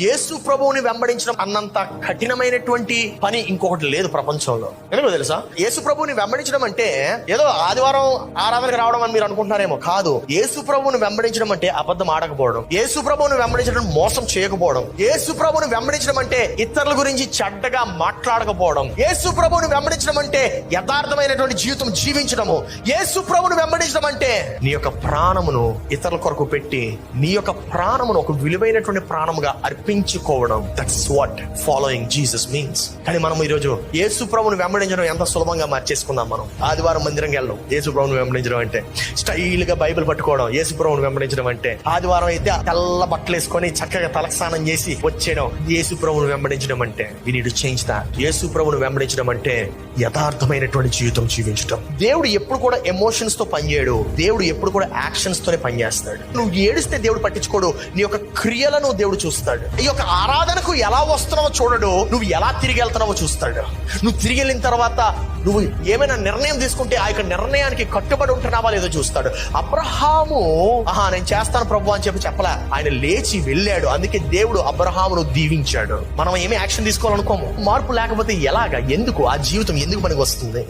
యేసు ప్రభువుని వెంబడించడం అన్నంత కఠినమైనటువంటి పని ఇంకొకటి లేదు ప్రపంచంలో. ఎందుకో తెలుసా? యేసు ప్రభువుని వెంబడించడం అంటే ఏదో ఆదివారం ఆరాధనకి రావడం అని మీరు అనుకుంటున్నారేమో. కాదు. యేసు ప్రభువుని వెంబడించడం అంటే అబద్ధం ఆడకపోవడం, యేసు ప్రభువుని వెంబడించడం మోసం చేయకపోవడం, యేసు ప్రభువుని వెంబడించడం అంటే ఇతరుల గురించి చెడ్డగా మాట్లాడకపోవడం, యేసు ప్రభువుని వెంబడించడం అంటే యథార్థమైనటువంటి జీవితం జీవించడము, యేసు ప్రభువుని వెంబడించడం అంటే నీ యొక్క ప్రాణమును ఇతరుల కొరకు పెట్టి నీ యొక్క ప్రాణమును ఒక విలువైనటువంటి ప్రాణముగా అర్పించుకోవడం. That's what following Jesus means. కానీ మనం ఈరోజు యేసు ప్రభువుని వెంబడించడం ఎంత సులభంగా మార్చేసుకుందాం. మనం ఆదివారం మందిరంకి వెళ్ళడం యేసు ప్రభువుని వెంబడించడం అంటే, స్టైల్ గా బైబిల్ పట్టుకోవడం యేసు ప్రభువుని వెంబడించడం అంటే, ఆదివారం అయితే తెల్ల బట్టలు వేసుకొని చక్కగా తలస్నానం చేసి వచ్చేయడం యేసు ప్రభువుని వెంబడించడం అంటే. We need to change that. Yesu ప్రభువుని వెంబడించడం అంటే యథార్థమైనటువంటి జీవితం జీవించడం. దేవుడు ఎప్పుడు కూడా ఎమోషన్స్ తో పనిచేయడు. దేవుడు ఎప్పుడు కూడా యాక్షన్స్ తోనే పనిచేస్తాడు. నువ్వు ఏడిస్తే దేవుడు పట్టించుకోడు, నీ యొక్క క్రియలను దేవుడు చూస్తాడు. ఈ యొక్క ఆరాధనకు ఎలా వస్తున్నావో చూడడు, నువ్వు ఎలా తిరిగి వెళ్తున్నావో చూస్తాడు. నువ్వు తిరిగి వెళ్ళిన తర్వాత నువ్వు ఏమైనా నిర్ణయం తీసుకుంటే ఆ యొక్క నిర్ణయానికి కట్టుబడి ఉంటున్నావా లేదో చూస్తాడు. అబ్రహాము నేను చేస్తాను ప్రభు అని చెప్పలా, ఆయన లేచి వెళ్ళాడు. అందుకే దేవుడు అబ్రహామును దీవించాడు. మనం ఏమి యాక్షన్ తీసుకోవాలనుకోము. మార్పు లేకపోతే ఎలాగా? ఎందుకు ఆ జీవితం ఎందుకు మనకు వస్తుంది?